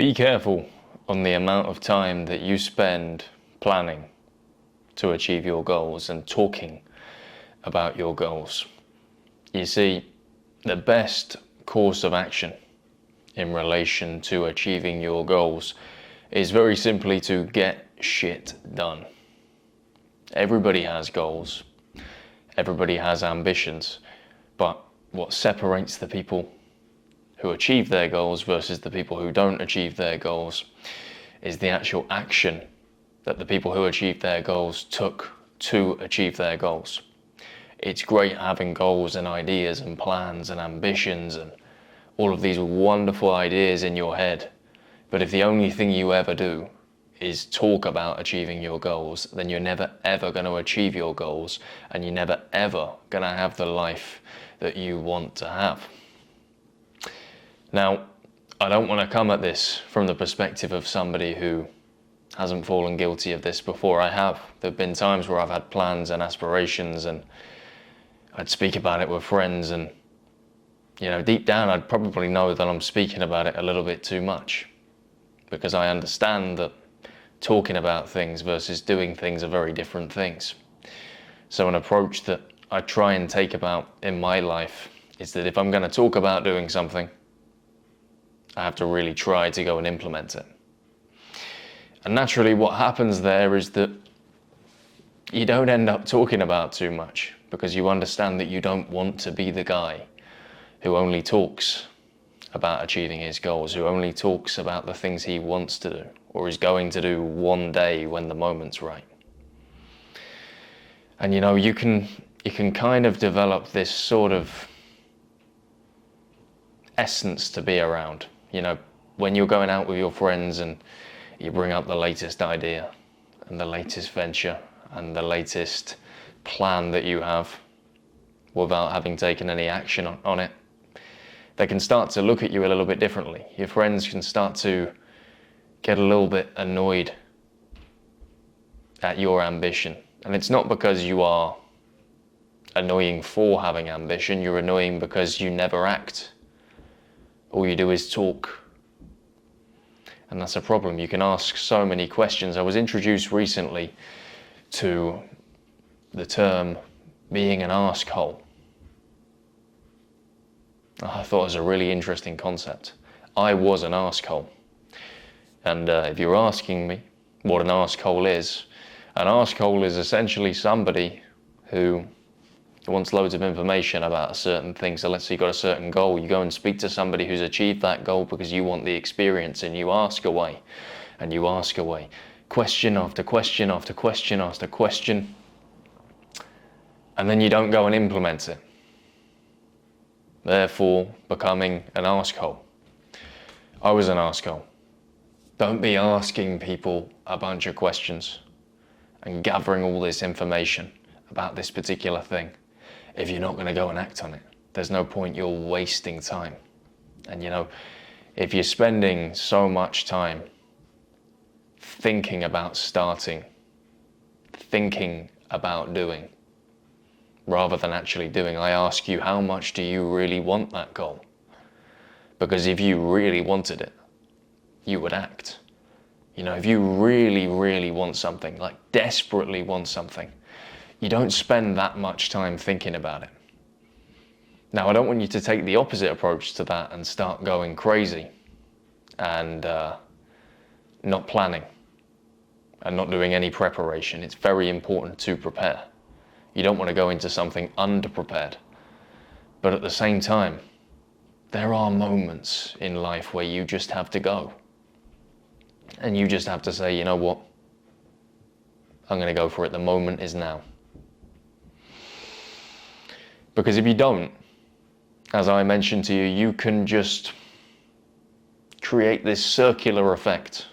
Be careful on the amount of time that you spend planning to achieve your goals and talking about your goals. You see, the best course of action in relation to achieving your goals is very simply to get shit done. Everybody has goals, everybody has ambitions, but what separates the people who achieve their goals versus the people who don't achieve their goals is the actual action that the people who achieve their goals took to achieve their goals. It's great having goals and ideas and plans and ambitions and all of these wonderful ideas in your head, but if the only thing you ever do is talk about achieving your goals, then you're never ever going to achieve your goals, and you're never ever going to have the life that you want to have. Now, I don't want to come at this from the perspective of somebody who hasn't fallen guilty of this before. I have. There have been times where I've had plans and aspirations and I'd speak about it with friends, and deep down I'd probably know that I'm speaking about it a little bit too much, because I understand that talking about things versus doing things are very different things. So an approach that I try and take about in my life is that if I'm going to talk about doing something, I have to really try to go and implement it. And naturally what happens there is that you don't end up talking about too much, because you understand that you don't want to be the guy who only talks about achieving his goals, who only talks about the things he wants to do or is going to do one day when the moment's right. And you can kind of develop this sort of essence to be around. When you're going out with your friends and you bring up the latest idea and the latest venture and the latest plan that you have without having taken any action on it, they can start to look at you a little bit differently. Your friends can start to get a little bit annoyed at your ambition. And it's not because you are annoying for having ambition, you're annoying because you never act. All you do is talk. And that's a problem. You can ask so many questions. I was introduced recently to the term being an arsehole. I thought it was a really interesting concept. I was an arsehole. And if you're asking me what an arsehole is essentially somebody who wants loads of information about a certain thing. So let's say you've got a certain goal, you go and speak to somebody who's achieved that goal because you want the experience, and you ask away, and you ask away. Question after question after question after question. And then you don't go and implement it. Therefore, becoming an arsehole. I was an arsehole. Don't be asking people a bunch of questions and gathering all this information about this particular thing if you're not going to go and act on it. There's no point, you're wasting time. And if you're spending so much time thinking about starting, thinking about doing, rather than actually doing, I ask you, how much do you really want that goal? Because if you really wanted it, you would act. If you really, really want something, like desperately want something, you don't spend that much time thinking about it. Now, I don't want you to take the opposite approach to that and start going crazy and not planning and not doing any preparation. It's very important to prepare. You don't want to go into something underprepared. But at the same time, there are moments in life where you just have to go. And you just have to say, you know what? I'm going to go for it. The moment is now. Because if you don't, as I mentioned to you, you can just create this circular effect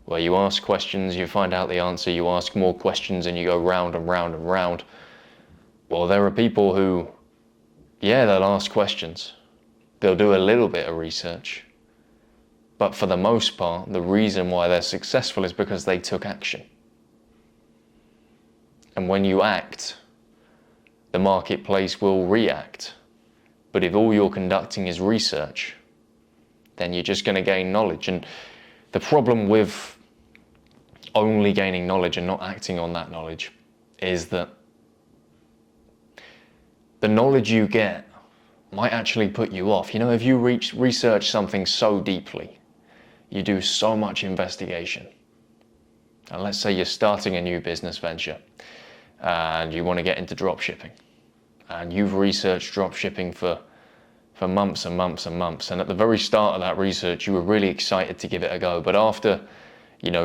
where you ask questions, you find out the answer, you ask more questions, and you go round and round and round. Well, there are people who, they'll ask questions. They'll do a little bit of research. But for the most part, the reason why they're successful is because they took action. And when you act, the marketplace will react. But if all you're conducting is research, then you're just going to gain knowledge. And the problem with only gaining knowledge and not acting on that knowledge is that the knowledge you get might actually put you off. You know, if you research something so deeply, you do so much investigation, and let's say you're starting a new business venture and you want to get into drop shipping, and you've researched drop shipping for months and months and months, and at the very start of that research you were really excited to give it a go, but after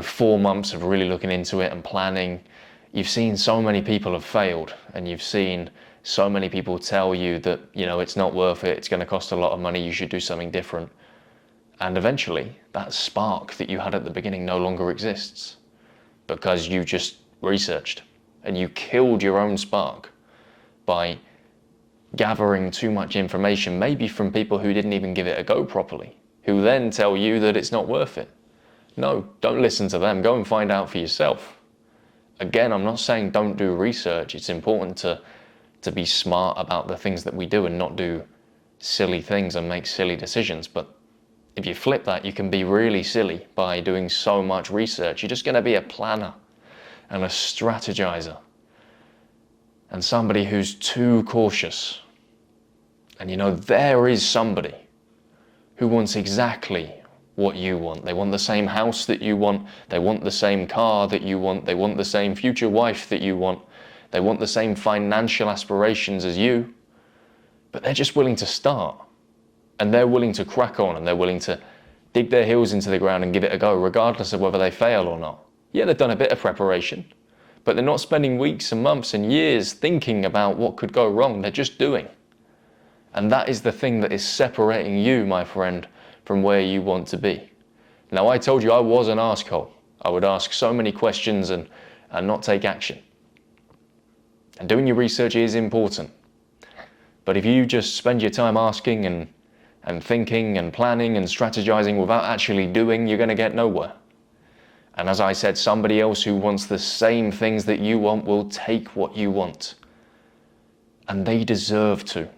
4 months of really looking into it and planning, you've seen so many people have failed, and you've seen so many people tell you that it's not worth it, it's going to cost a lot of money, you should do something different. And eventually that spark that you had at the beginning no longer exists, because you just researched and you killed your own spark by gathering too much information, maybe from people who didn't even give it a go properly, who then tell you that it's not worth it. No, don't listen to them. Go and find out for yourself. Again, I'm not saying don't do research. It's important to be smart about the things that we do and not do silly things and make silly decisions. But if you flip that, you can be really silly by doing so much research. You're just going to be a planner and a strategizer and somebody who's too cautious. And there is somebody who wants exactly what you want. They want the same house that you want. They want the same car that you want. They want the same future wife that you want. They want the same financial aspirations as you. But they're just willing to start. And they're willing to crack on, and they're willing to dig their heels into the ground and give it a go, regardless of whether they fail or not. Yeah, they've done a bit of preparation, but they're not spending weeks and months and years thinking about what could go wrong. They're just doing. And that is the thing that is separating you, my friend, from where you want to be. Now, I told you I was an arsehole. I would ask so many questions and not take action. And doing your research is important. But if you just spend your time asking and thinking and planning and strategizing without actually doing, you're going to get nowhere. And as I said, somebody else who wants the same things that you want will take what you want. And they deserve to.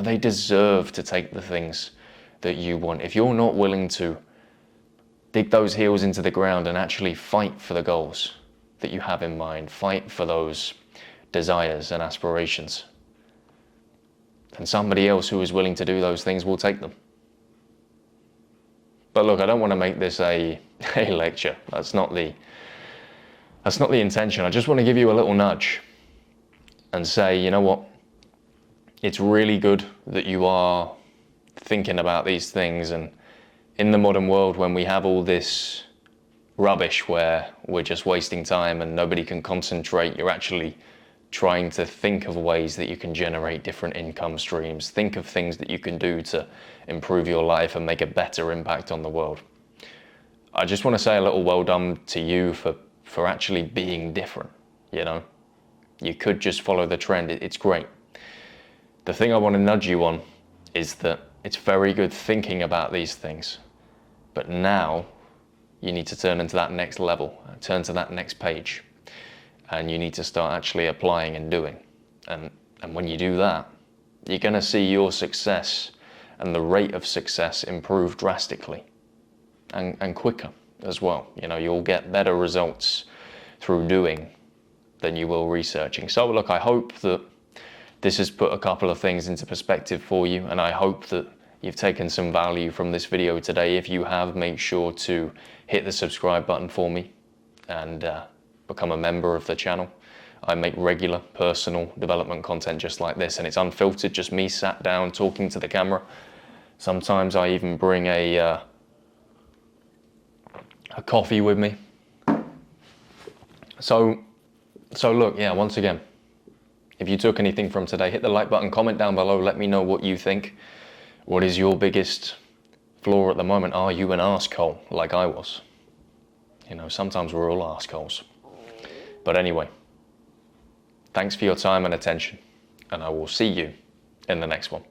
They deserve to take the things that you want. If you're not willing to dig those heels into the ground and actually fight for the goals that you have in mind, fight for those desires and aspirations, then somebody else who is willing to do those things will take them. But look, I don't want to make this a lecture. That's not the intention. I just want to give you a little nudge and say, you know what? It's really good that you are thinking about these things. And in the modern world, when we have all this rubbish where we're just wasting time and nobody can concentrate, you're actually trying to think of ways that you can generate different income streams, think of things that you can do to improve your life and make a better impact on the world. I just want to say a little well done to you for actually being different. You could just follow the trend. It's great. The thing I want to nudge you on is that it's very good thinking about these things, but now you need to turn into that next level, turn to that next page, and you need to start actually applying and doing. And when you do that, you're going to see your success and the rate of success improve drastically and quicker as well. You'll get better results through doing than you will researching. So look, I hope that this has put a couple of things into perspective for you, and I hope that you've taken some value from this video today. If you have, make sure to hit the subscribe button for me and become a member of the channel. I make regular personal development content just like this, and it's unfiltered, just me sat down talking to the camera. Sometimes I even bring a coffee with me. So look, yeah, once again, if you took anything from today, hit the like button, comment down below, let me know what you think. What is your biggest flaw at the moment? Are you an arsehole like I was? Sometimes we're all arseholes. But anyway, thanks for your time and attention, and I will see you in the next one.